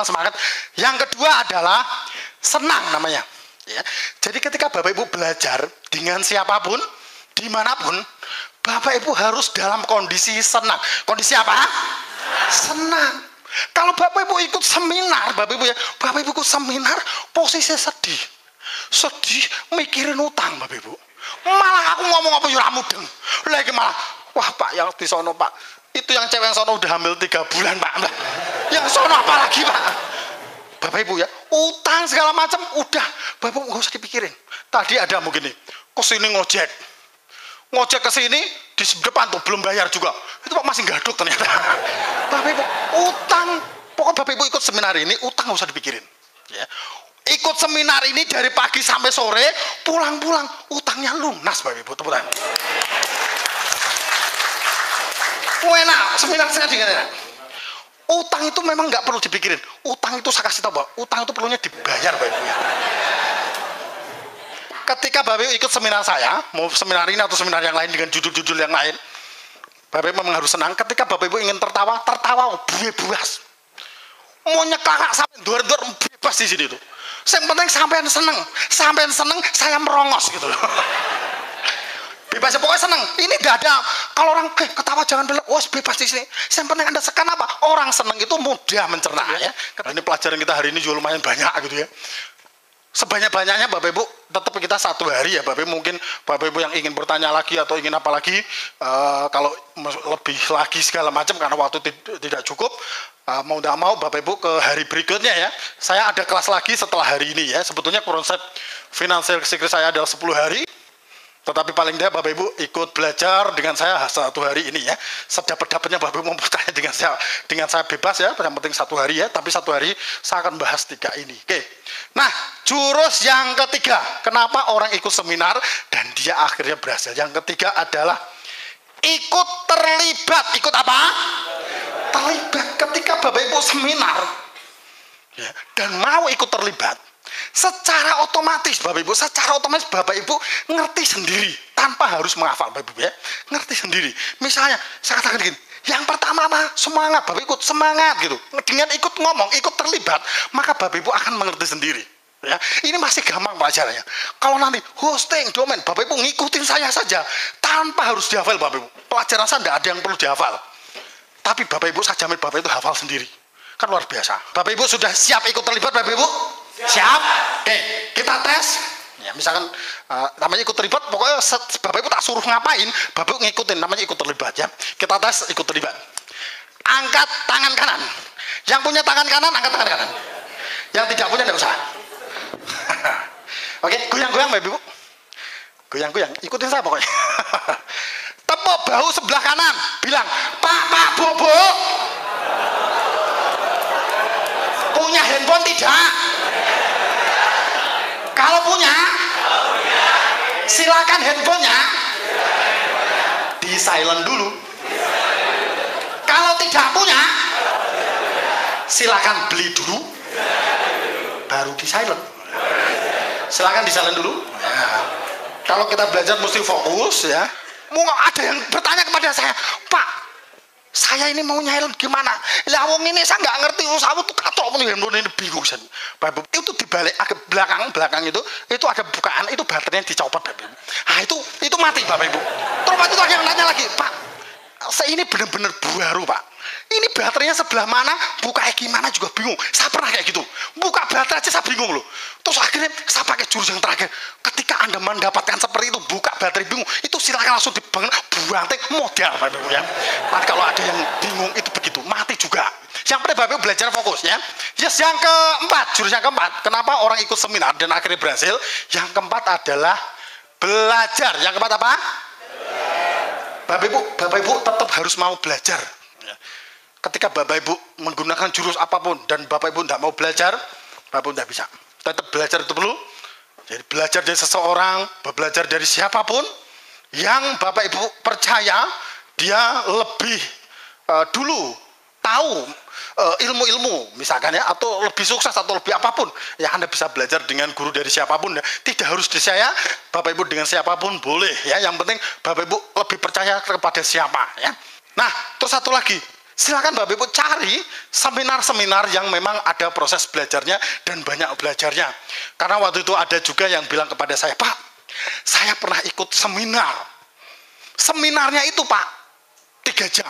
sama-sama semangat. Yang kedua adalah senang namanya. Ya. Jadi ketika Bapak Ibu belajar dengan siapapun, dimanapun, Bapak Ibu harus dalam kondisi senang. Kondisi apa? Senang. Kalau Bapak Ibu ikut seminar, Bapak Ibu ikut seminar, posisi sedih, mikirin utang, Bapak Ibu. Malah aku ngomong apa ya mudeng. Lagi malah, wah Pak, yang di sono Pak, itu yang cewek yang sono udah hamil 3 bulan Pak. Yang sono apa lagi Pak? Bapak Ibu ya, utang segala macam udah, Bapak Ibu nggak usah dipikirin. Tadi ada mungkin nih, kesini ngojek ke sini di depan tuh belum bayar juga. Itu Pak masih gaduk ternyata. Bapak Ibu utang, pokoknya Bapak Ibu ikut seminar ini utang nggak usah dipikirin. Ya. Ikut seminar ini dari pagi sampai sore, pulang-pulang utangnya lunas Bapak Ibu, tepuk tangan. Enak, seminar saya dengan utang itu memang nggak perlu dipikirin. Utang itu saya kasih tahu bahwa utang itu perlunya dibayar Bapak Ibu. Ketika Bapak Ibu ikut seminar saya, mau seminar ini atau seminar yang lain dengan judul-judul yang lain, Bapak Ibu memang harus senang. Ketika Bapak Ibu ingin tertawa bebas. Mau nyekakak sampai dor-dor bebas di sini tuh. Yang penting sampean seneng, saya merongos gitu loh. Bebas pokoknya seneng. Ini gak ada kalau orang ketawa jangan dulu. Oh bebas di sini. Yang penting Anda sekan apa? Orang seneng itu mudah mencerna ya. Karena ini pelajaran kita hari ini juga lumayan banyak gitu ya. Sebanyak-banyaknya Bapak Ibu tetap kita 1 hari ya Bapak Ibu. Mungkin Bapak Ibu yang ingin bertanya lagi atau ingin apa lagi, kalau lebih lagi segala macam karena waktu tidak cukup, mau tidak mau Bapak Ibu ke hari berikutnya ya. Saya ada kelas lagi setelah hari ini ya. Sebetulnya konsep Financial Secret saya adalah 10 hari. Tetapi paling tidak Bapak Ibu ikut belajar dengan saya 1 hari ini ya. Sedapat-dapatnya Bapak Ibu mau bertanya dengan saya bebas ya. Yang penting 1 hari ya. Tapi 1 hari saya akan bahas 3 ini. Oke. Nah, jurus yang ketiga. Kenapa orang ikut seminar dan dia akhirnya berhasil? Yang ketiga adalah ikut terlibat. Ikut apa? Terlibat. Ketika Bapak Ibu seminar ya, dan mau ikut terlibat, secara otomatis Bapak Ibu ngerti sendiri tanpa harus menghafal Bapak Ibu ya. Ngerti sendiri. Misalnya saya katakan gini, yang pertama apa? Semangat. Bapak ikut semangat gitu. Dengan ikut ngomong, ikut terlibat, maka Bapak Ibu akan mengerti sendiri. Ya, ini masih gampang pelajarannya. Kalau nanti hosting domain, Bapak Ibu ngikutin saya saja tanpa harus dihafal Bapak Ibu. Pelajaran saya tidak ada yang perlu dihafal. Tapi Bapak Ibu saya jamin Bapak Ibu hafal sendiri. Kan luar biasa. Bapak Ibu sudah siap ikut terlibat Bapak Ibu? Siap? Oke, kita tes. Ya, misalkan namanya ikut terlibat, pokoknya Bapak Ibu tak suruh ngapain, Bapak Ibu ngikutin, namanya ikut terlibat ya. Kita tes ikut terlibat. Angkat tangan kanan. Yang punya tangan kanan, angkat tangan kanan. Yang tidak punya tidak usah. Oke, goyang-goyang Bapak Ibu. Goyang-goyang, ikutin saya pokoknya. Tepuk bahu sebelah kanan, bilang, Pak Bobo, punya handphone tidak? Kalau punya, silakan handphonenya di silent dulu. Kalau tidak punya, silakan beli dulu, baru di silent. Silakan di silent dulu. Ya. Kalau kita belajar mesti fokus ya. Mau ada yang bertanya kepada saya, Pak, saya ini mau nyailen gimana? Lah wong ini saya nggak ngerti, usaha tuh katok handphone ini bingung saya. Itu di balik belakang itu ada bukaan, itu baterainya dicopot Bapak Ibu. Nah itu mati Bapak Ibu. Terus itu ada yang nanya lagi, Pak, saya ini benar-benar baru Pak. Ini baterainya sebelah mana, buka gimana juga bingung. Saya pernah kayak gitu, buka baterai aja saya bingung loh. Terus akhirnya saya pakai jurus yang terakhir. Ketika Anda mendapatkan seperti itu, buka baterai bingung, itu silakan langsung dibangun, buantek modal Bapak Ibu ya. Tapi kalau ada yang bingung itu begitu, mati juga. Yang penting Bapak Ibu belajar fokus ya. Yes, yang keempat, jurus yang keempat. Kenapa orang ikut seminar dan akhirnya berhasil? Yang keempat adalah belajar. Yang keempat apa? Bapak Ibu tetap harus mau belajar. Ketika Bapak Ibu menggunakan jurus apapun dan Bapak Ibu tidak mau belajar, Bapak Ibu tidak bisa. Tetap belajar itu perlu. Jadi belajar dari seseorang, belajar dari siapapun yang Bapak Ibu percaya dia lebih dulu tahu ilmu-ilmu misalkan ya, atau lebih sukses atau lebih apapun ya, Anda bisa belajar dengan guru dari siapapun ya. Tidak harus di saya, Bapak Ibu dengan siapapun boleh ya. Yang penting Bapak Ibu lebih percaya kepada siapa ya. Nah, terus satu lagi, Silakan Bapak Ibu cari seminar-seminar yang memang ada proses belajarnya dan banyak belajarnya. Karena waktu itu ada juga yang bilang kepada saya, Pak, saya pernah ikut seminar. Seminarnya itu Pak, 3 jam.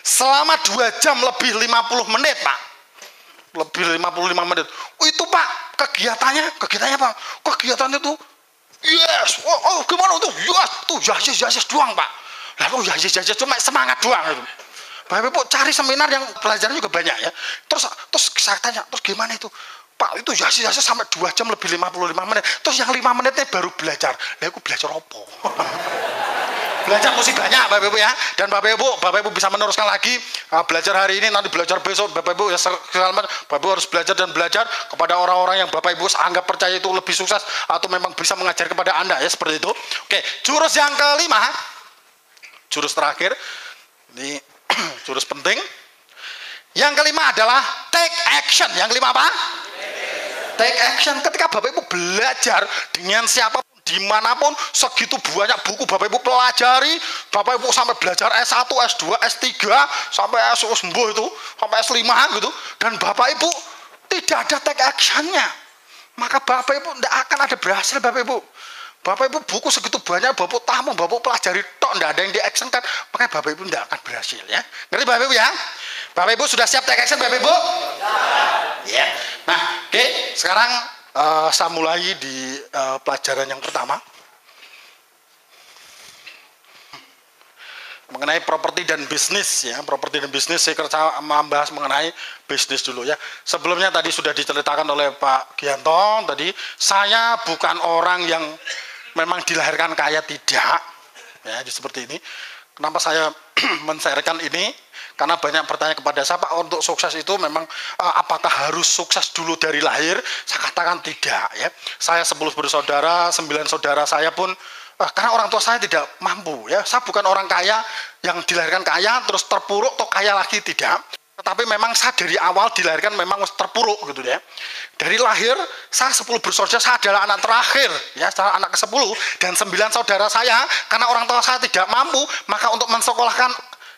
Selama 2 jam lebih 50 menit Pak. Lebih 55 menit. Oh, itu Pak, kegiatannya Pak. Kegiatannya itu, yes, gimana tuh? Yes, tuh yes doang Pak. Lalu yes cuma semangat doang itu. Bapak Ibu cari seminar yang pelajarannya juga banyak ya. Terus saya tanya, terus gimana itu? Pak, itu jasa sampai 2 jam lebih 55 menit. Terus yang 5 menitnya baru belajar. Lah aku belajar apa? Belajar mesti banyak Bapak Ibu ya. Dan Bapak Ibu bisa meneruskan lagi belajar hari ini, nanti belajar besok. Bapak Ibu ya Bapak Ibu harus belajar dan belajar kepada orang-orang yang Bapak Ibu anggap percaya itu lebih sukses atau memang bisa mengajar kepada Anda ya, seperti itu. Oke, jurus yang kelima, jurus terakhir. Ini jurus penting. Yang kelima adalah take action. Yang kelima apa? Take action. Ketika Bapak Ibu belajar dengan siapapun, dimanapun, segitu banyak buku Bapak Ibu pelajari, Bapak Ibu sampai belajar S1, S2, S3, sampai S10 itu, sampai S5 gitu, dan Bapak Ibu tidak ada take actionnya, maka Bapak Ibu tidak akan ada berhasil Bapak Ibu. Bapak Ibu buku segitu banyak, Bapak tamu, Bapak pelajari tok, tidak ada yang di action kan, makanya Bapak Ibu tidak akan berhasil ya. Ngerti Bapak Ibu ya? Bapak Ibu sudah siap take action Bapak Ibu? Ya. Nah, oke, sekarang saya mulai di pelajaran yang pertama. Mengenai properti dan bisnis ya. Properti dan bisnis saya membahas mengenai bisnis dulu ya. Sebelumnya tadi sudah diceritakan oleh Pak Gianto tadi, saya bukan orang yang memang dilahirkan kaya, tidak. Ya, seperti ini. Kenapa saya men-sharekan ini? Karena banyak bertanya kepada saya, Pak, untuk sukses itu memang apakah harus sukses dulu dari lahir? Saya katakan tidak ya. Saya 10 bersaudara, 9 saudara saya pun karena orang tua saya tidak mampu ya. Saya bukan orang kaya yang dilahirkan kaya terus terpuruk atau kaya lagi, tidak. Tetapi memang saya dari awal dilahirkan memang terpuruk gitu ya. Dari lahir saya 10 bersaudara, saya adalah anak terakhir ya, saya anak ke-10 dan 9 saudara saya karena orang tua saya tidak mampu, maka untuk mensekolahkan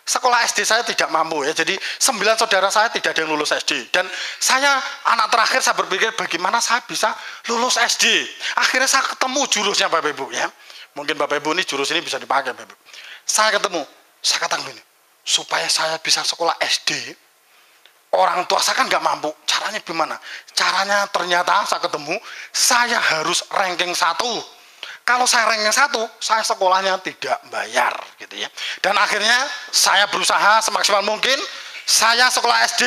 sekolah SD saya tidak mampu ya. Jadi 9 saudara saya tidak ada yang lulus SD. Dan saya anak terakhir, saya berpikir bagaimana saya bisa lulus SD. Akhirnya saya ketemu jurusnya Bapak Ibu ya. Mungkin Bapak Ibu ini jurus ini bisa dipakai Bapak Ibu. Saya ketemu, saya katakan begini, supaya saya bisa sekolah SD, orang tua saya kan nggak mampu. Caranya gimana? Caranya ternyata saya ketemu, saya harus ranking 1. Kalau saya ranking 1, saya sekolahnya tidak bayar gitu ya. Dan akhirnya saya berusaha semaksimal mungkin, saya sekolah SD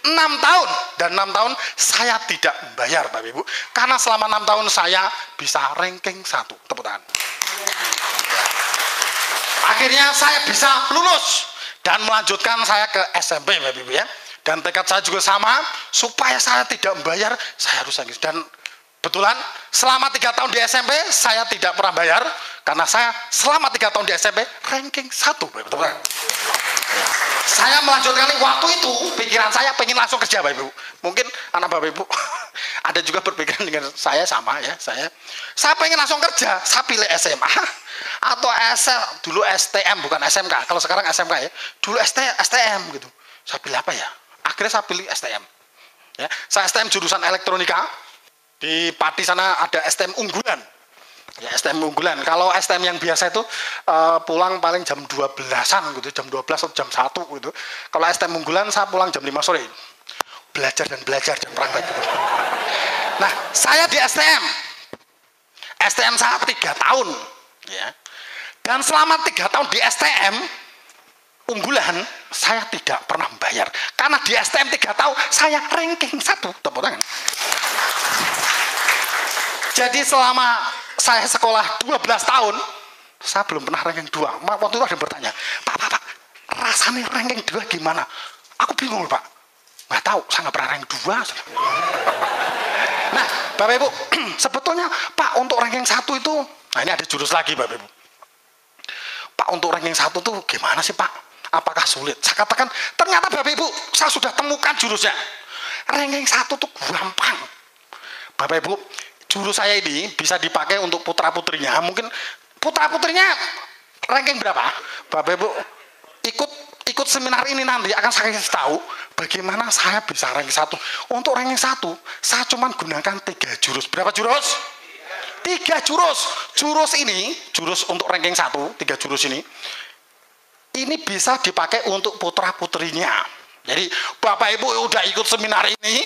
6 tahun dan 6 tahun saya tidak bayar Bapak Ibu. Karena selama 6 tahun saya bisa ranking 1. Tepuk tangan. Akhirnya saya bisa lulus dan melanjutkan saya ke SMP Bapak Ibu ya. Dan tekad saya juga sama, supaya saya tidak membayar, saya harus ranking. Dan betulan selama 3 tahun di SMP saya tidak pernah bayar, karena saya selama 3 tahun di SMP ranking 1. Betul. Saya melanjutkan waktu itu, pikiran saya pengen langsung kerja Bapak Ibu. Mungkin anak Bapak Ibu ada juga berpikiran dengan saya sama ya. Saya pengen langsung kerja, saya pilih SMA atau dulu STM bukan SMK. Kalau sekarang SMK ya. Dulu STM gitu. Saya pilih apa ya? Akhirnya saya pilih STM. Ya, saya STM jurusan elektronika. Di Pati sana ada STM unggulan. Ya, STM unggulan. Kalau STM yang biasa itu pulang paling jam 12-an gitu, jam 12 atau jam 1 gitu. Kalau STM unggulan saya pulang jam 5 sore. Belajar dan praktek gitu. Nah, saya di STM. STM saya 3 tahun, ya. Dan selama 3 tahun di STM unggulan, saya tidak pernah membayar. Karena di STM 3 tahun saya ranking 1. Tepuk tangan. Jadi selama saya sekolah 12 tahun, saya belum pernah ranking 2. Waktu itu ada yang bertanya, Pak, rasanya ranking 2 gimana? Aku bingung Pak. Nggak tahu, saya nggak pernah ranking 2. Nah, Bapak Ibu, sebetulnya Pak untuk ranking 1 itu, nah ini ada jurus lagi Bapak Ibu. Pak untuk ranking 1 tuh gimana sih Pak? Apakah sulit? Saya katakan, ternyata Bapak Ibu, saya sudah temukan jurusnya. Ranking 1 tuh gampang. Bapak Ibu, jurus saya ini bisa dipakai untuk putra-putrinya. Mungkin putra-putrinya ranking berapa? Bapak Ibu ikut ikut seminar ini nanti akan saya kasih tahu bagaimana saya bisa ranking 1. Untuk ranking 1, saya cuma gunakan 3 jurus. Berapa jurus? 3 jurus. Jurus untuk ranking 1, 3 jurus ini bisa dipakai untuk putra putrinya. Jadi Bapak Ibu udah ikut seminar ini,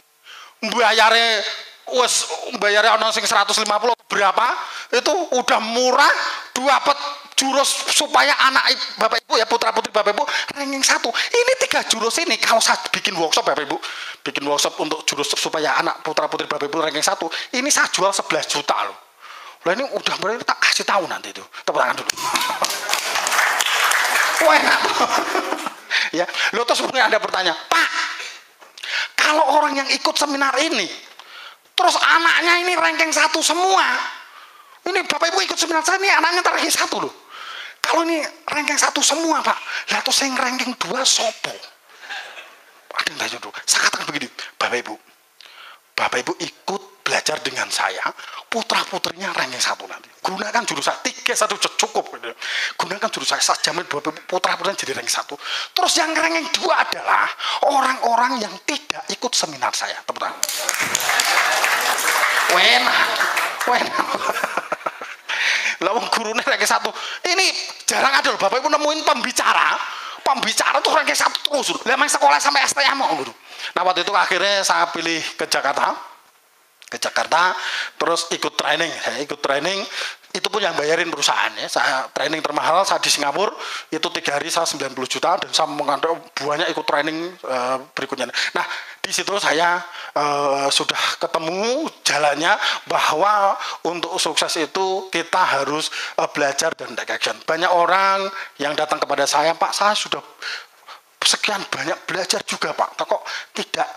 bayarnya ono sing 150 berapa, itu udah murah, dapat jurus supaya anak Bapak Ibu ya, putra putri Bapak Ibu ranking 1. Ini 3 jurus ini kalau saya bikin workshop Bapak Ibu, bikin workshop untuk jurus supaya anak putra putri Bapak Ibu ranking 1, ini saya jual 11 juta loh. Lah ini udah berarti tak kasih tahu nanti itu. Tepuk tangan dulu. Wah, enak. Ya, lo terus mungkin Anda bertanya, Pak, kalau orang yang ikut seminar ini terus anaknya ini ranking 1 semua, ini Bapak Ibu ikut seminar saya ini anaknya ranking 1 loh. Kalau ini ranking 1 semua Pak, lah terus yang ranking 2 sopo? Ada yang tanya dulu. Saya katakan begini, Bapak Ibu ikut belajar dengan saya, putra putrinya ranking 1 nanti. Gunakan jurus saya 3 1 cukup. Gunakan jurus saya jamin Bapak Ibu putra putrinya jadi ranking 1. Terus yang ranking 2 adalah orang-orang yang tidak ikut seminar saya. Tepuk tangan. Wena. Lawang gurunya ranking 1. Ini jarang ada loh Bapak Ibu nemuin pembicara tuh ranking 1 terus. Lah main sekolah sampai STM mau guru. Nah waktu itu akhirnya saya pilih ke Jakarta, terus ikut training. Saya ikut training, itu pun yang bayarin perusahaan ya. Saya training termahal saya di Singapura, itu 3 hari saya 90 juta dan saya mengandung banyak ikut training berikutnya. Nah di situ saya sudah ketemu jalannya bahwa untuk sukses itu kita harus belajar dan take action. Banyak orang yang datang kepada saya, Pak, saya sudah sekian banyak belajar juga Pak, kok tidak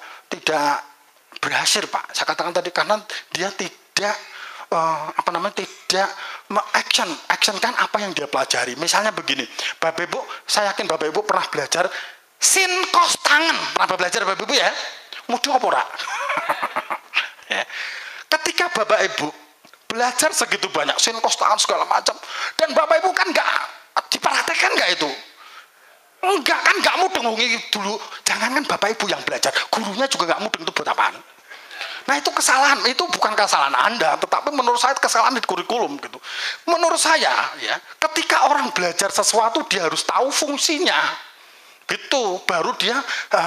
berhasil Pak. Saya katakan tadi karena dia tidak tidak action kan apa yang dia pelajari. Misalnya begini, Bapak Ibu, saya yakin Bapak Ibu pernah belajar sin kos tangan. Pernah belajar Bapak Ibu ya? Mudah apa ora? Ya. Ketika Bapak Ibu belajar segitu banyak sin kos tangan segala macam, dan Bapak Ibu kan nggak diperhatikan nggak itu? Enggak mudeng dulu. Jangankan Bapak Ibu yang belajar, gurunya juga nggak mudeng itu buat apaan? Nah itu kesalahan, itu bukan kesalahan Anda, tetapi menurut saya kesalahan di kurikulum gitu. Menurut saya ya, ketika orang belajar sesuatu dia harus tahu fungsinya, gitu, baru dia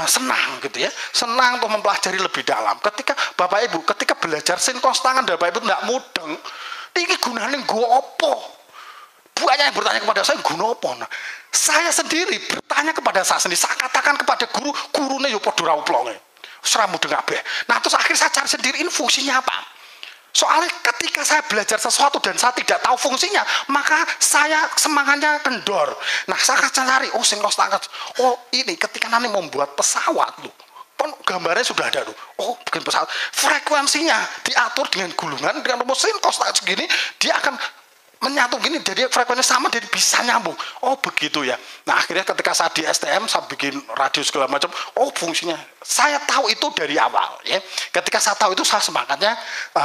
senang gitu ya, senang untuk mempelajari lebih dalam. Ketika Bapak Ibu, ketika belajar sin kos tangan Bapak Ibu nggak mudeng, ini gunanya gue opo? Banyak yang bertanya kepada saya, guna apa? Nah, saya sendiri bertanya kepada saya sendiri, saya katakan kepada guru, gurunya yo padha ra uplonge. Ora mudeng kabeh. Nah, terus akhirnya saya cari sendiri ini fungsinya apa? Soalnya ketika saya belajar sesuatu dan saya tidak tahu fungsinya, maka saya semangatnya kendor. Nah, saya akan cari, sin kos tangan. Oh, ini ketika nanti membuat pesawat loh. Gambarnya sudah ada loh. Oh, bikin pesawat. Frekuensinya diatur dengan gulungan, dengan rumus sin kos tangan segini, dia akan menyatu gini, jadi frekuensinya sama, jadi bisa nyambung. Oh begitu ya. Nah akhirnya ketika saya di STM saya bikin radio segala macam. Oh fungsinya saya tahu itu dari awal ya. Ketika saya tahu itu saya semangatnya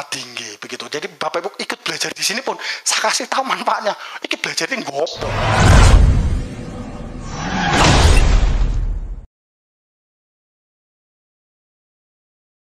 tinggi begitu. Jadi Bapak Ibu ikut belajar di sini pun saya kasih tahu manfaatnya. Ini belajar ini gopo.